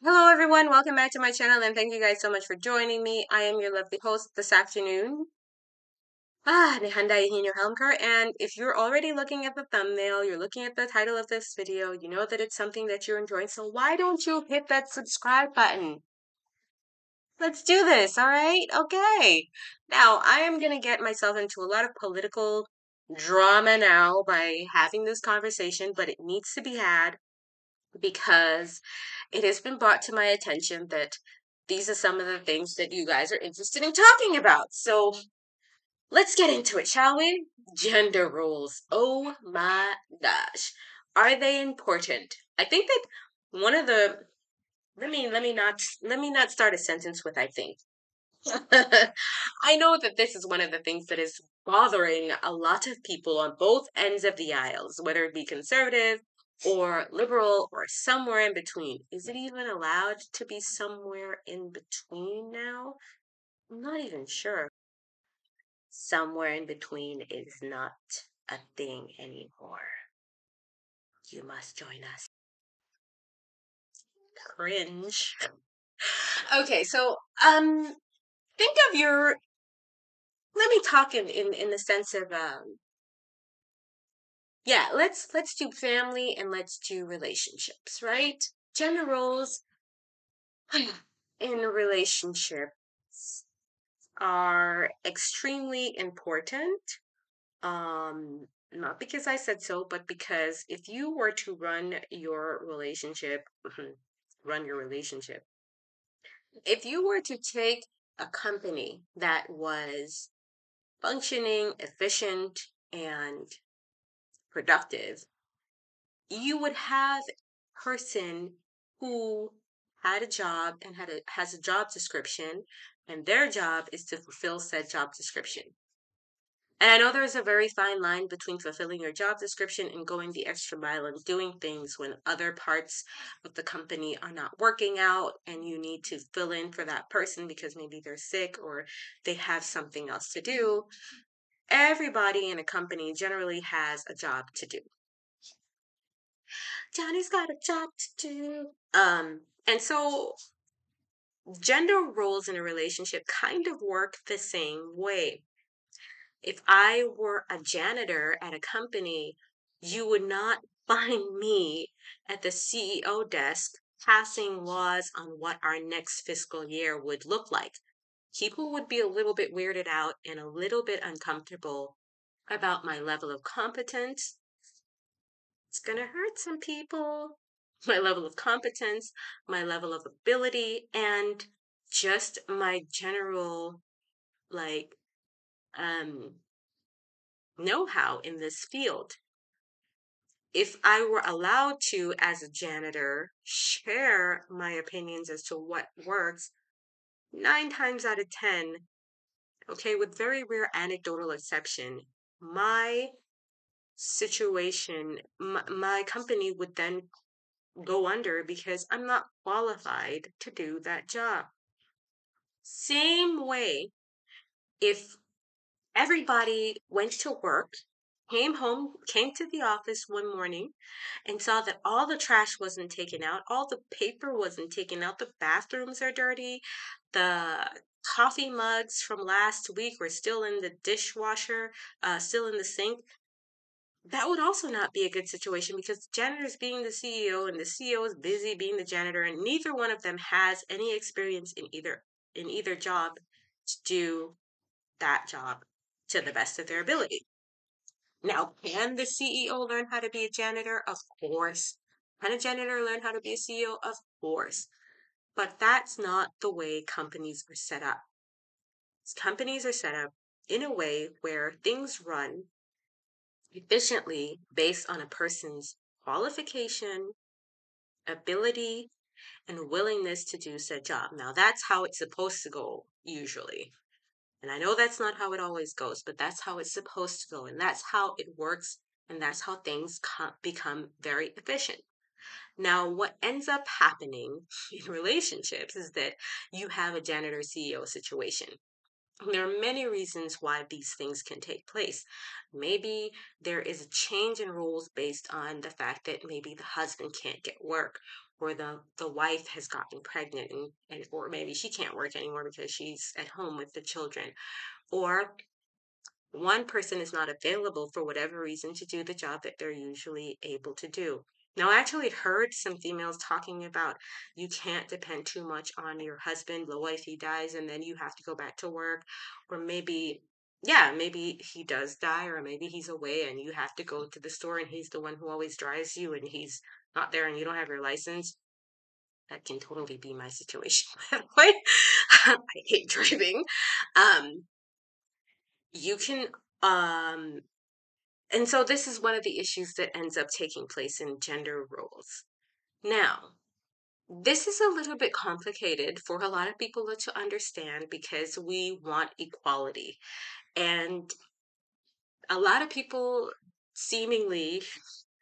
Hello, everyone. Welcome back to my channel, and thank you guys so much for joining me. I am your lovely host this afternoon. Nihanda Ihinyo Helmker, and if you're already looking at the thumbnail, you're looking at the title of this video, you know that it's something that you're enjoying, so why don't you hit that subscribe button? Let's do this, all right? Okay. Now, I am going to get myself into a lot of political drama now by having this conversation, but it needs to be had because it has been brought to my attention that these are some of the things that you guys are interested in talking about. So let's get into it, shall we? Gender roles. Oh my gosh. Are they important? I think that one of the let me not start a sentence with I think. I know that this is one of the things that is bothering a lot of people on both ends of the aisles, whether it be conservative or liberal or somewhere in between. Is it even allowed to be somewhere in between now? I'm not even sure. Somewhere in between is not a thing anymore. You must join us. Cringe. Okay, so think of your let me talk in the sense of yeah, let's do family and let's do relationships, right? Gender roles in relationships are extremely important. Not because I said so, but because if you were to run your relationship, if you were to take a company that was functioning, efficient, and productive, you would have a person who had a job and has a job description, and their job is to fulfill said job description. And I know there's a very fine line between fulfilling your job description and going the extra mile and doing things when other parts of the company are not working out and you need to fill in for that person because maybe they're sick or they have something else to do. Everybody in a company generally has a job to do. Johnny's got a job to do. And so gender roles in a relationship kind of work the same way. If I were a janitor at a company, you would not find me at the CEO desk passing laws on what our next fiscal year would look like. People would be a little bit weirded out and a little bit uncomfortable about my level of competence. It's going to hurt some people. My level of competence, my level of ability, and just my general, like, um, know how in this field. If I were allowed to, as a janitor, share my opinions as to what works, 9 times out of 10, okay, with very rare anecdotal exception, my my company would then go under because I'm not qualified to do that job. Same way, if everybody went to work, came to the office one morning, and saw that all the trash wasn't taken out, all the paper wasn't taken out, the bathrooms are dirty, the coffee mugs from last week were still in the dishwasher, still in the sink, that would also not be a good situation because the janitor's being the CEO and the CEO is busy being the janitor, and neither one of them has any experience in either job to do that job to the best of their ability. Now, can the CEO learn how to be a janitor? Of course. Can a janitor learn how to be a CEO? Of course. But that's not the way companies are set up. Companies are set up in a way where things run efficiently based on a person's qualification, ability, and willingness to do said job. Now, that's how it's supposed to go, usually. And I know that's not how it always goes, but that's how it's supposed to go. And that's how it works. And that's how things become very efficient. Now, what ends up happening in relationships is that you have a janitor CEO situation. There are many reasons why these things can take place. Maybe there is a change in rules based on the fact that maybe the husband can't get work, or the wife has gotten pregnant and or maybe she can't work anymore because she's at home with the children, or one person is not available for whatever reason to do the job that they're usually able to do. Now, I actually heard some females talking about you can't depend too much on your husband. The wife, he dies, and then you have to go back to work. Or maybe, yeah, maybe he does die, or maybe he's away and you have to go to the store and he's the one who always drives you and he's not there and you don't have your license. That can totally be my situation, by the way. I hate driving. Um, you can um and so this is one of the issues that ends up taking place in gender roles. Now, this is a little bit complicated for a lot of people to understand because we want equality. And a lot of people seemingly,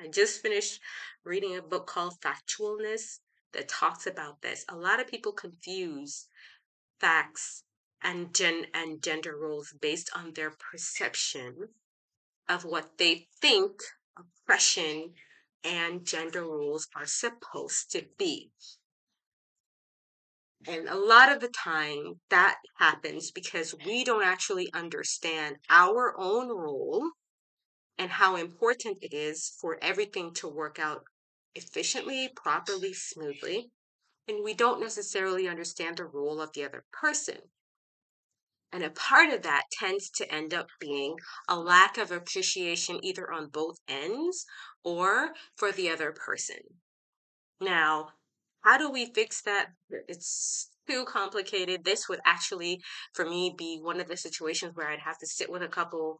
I just finished reading a book called Factualness that talks about this. A lot of people confuse facts and gender roles based on their perception of what they think oppression and gender roles are supposed to be. And a lot of the time that happens because we don't actually understand our own role and how important it is for everything to work out efficiently, properly, smoothly. And we don't necessarily understand the role of the other person. And a part of that tends to end up being a lack of appreciation either on both ends or for the other person. Now, how do we fix that? It's too complicated. This would actually, for me, be one of the situations where I'd have to sit with a couple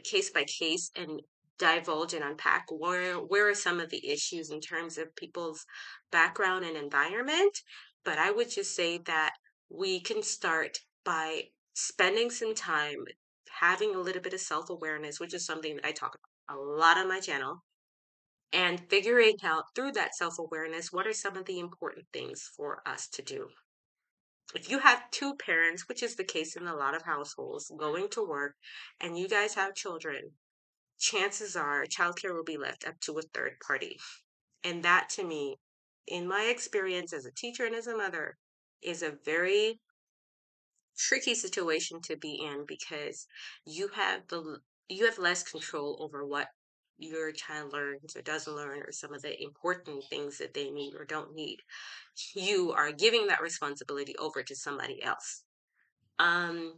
case by case and divulge and unpack where are some of the issues in terms of people's background and environment. But I would just say that we can start by spending some time having a little bit of self-awareness, which is something that I talk about a lot on my channel, and figuring out through that self-awareness what are some of the important things for us to do. If you have two parents, which is the case in a lot of households, going to work and you guys have children, chances are childcare will be left up to a third party. And that to me, in my experience as a teacher and as a mother, is a very tricky situation to be in because you have you have less control over what your child learns or doesn't learn or some of the important things that they need or don't need. You are giving that responsibility over to somebody else. um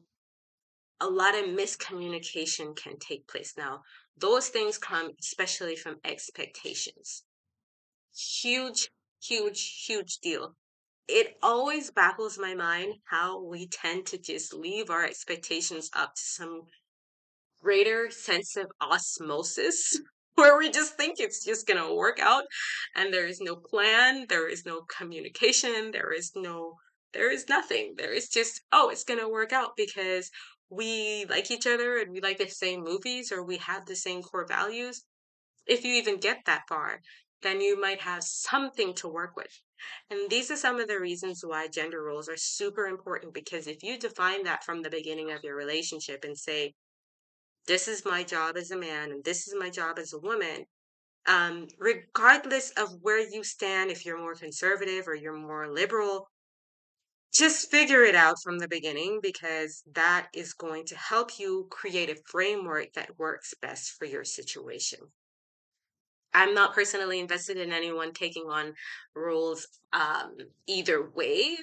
a lot of miscommunication can take place. Now, those things come especially from expectations. Huge, huge deal. It always baffles my mind how we tend to just leave our expectations up to some greater sense of osmosis where we just think it's just going to work out and there is no plan, there is no communication, there is nothing. There is just, oh, it's going to work out because we like each other and we like the same movies or we have the same core values. If you even get that far, then you might have something to work with. And these are some of the reasons why gender roles are super important, because if you define that from the beginning of your relationship and say, this is my job as a man and this is my job as a woman, regardless of where you stand, if you're more conservative or you're more liberal, just figure it out from the beginning because that is going to help you create a framework that works best for your situation. I'm not personally invested in anyone taking on roles either way.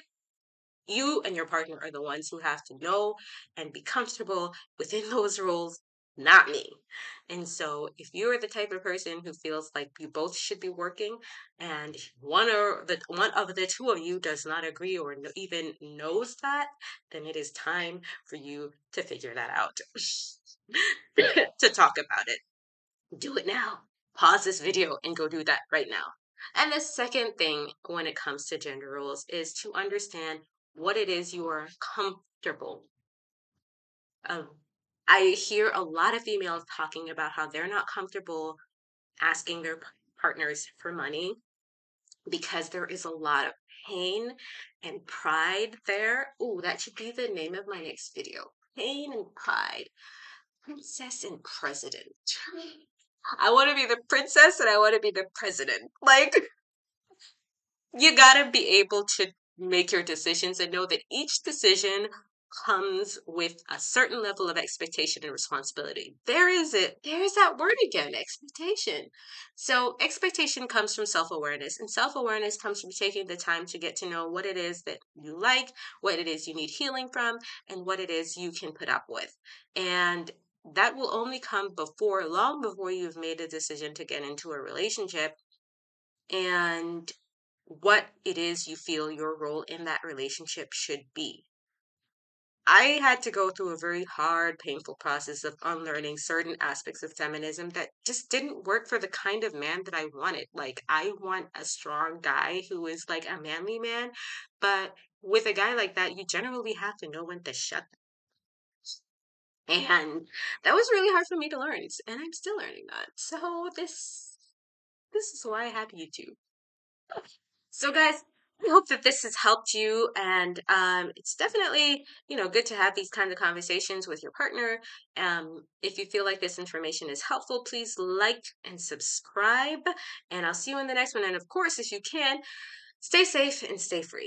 You and your partner are the ones who have to know and be comfortable within those roles, not me. And so if you're the type of person who feels like you both should be working and one of the two of you does not agree or even knows that, then it is time for you to figure that out. To talk about it. Do it now. Pause this video and go do that right now. And the second thing when it comes to gender roles is to understand what it is you are comfortable. Um, I hear a lot of females talking about how they're not comfortable asking their partners for money because there is a lot of pain and pride there. Ooh, that should be the name of my next video. Pain and pride. Princess and president. I want to be the princess and I want to be the president. Like, You gotta be able to make your decisions and know that each decision comes with a certain level of expectation and responsibility. There is it. There is that word again, expectation. So expectation comes from self-awareness, and self-awareness comes from taking the time to get to know what it is that you like, what it is you need healing from, and what it is you can put up with. And that will only come long before you've made a decision to get into a relationship, and what it is you feel your role in that relationship should be. I had to go through a very hard, painful process of unlearning certain aspects of feminism that just didn't work for the kind of man that I wanted. Like, I want a strong guy who is like a manly man, but with a guy like that, you generally have to know when to shut. And that was really hard for me to learn, and I'm still learning that. So this is why I have YouTube. So, guys, I hope that this has helped you, and it's definitely, good to have these kinds of conversations with your partner. If you feel like this information is helpful, please like and subscribe, and I'll see you in the next one. And of course, if you can, stay safe and stay free.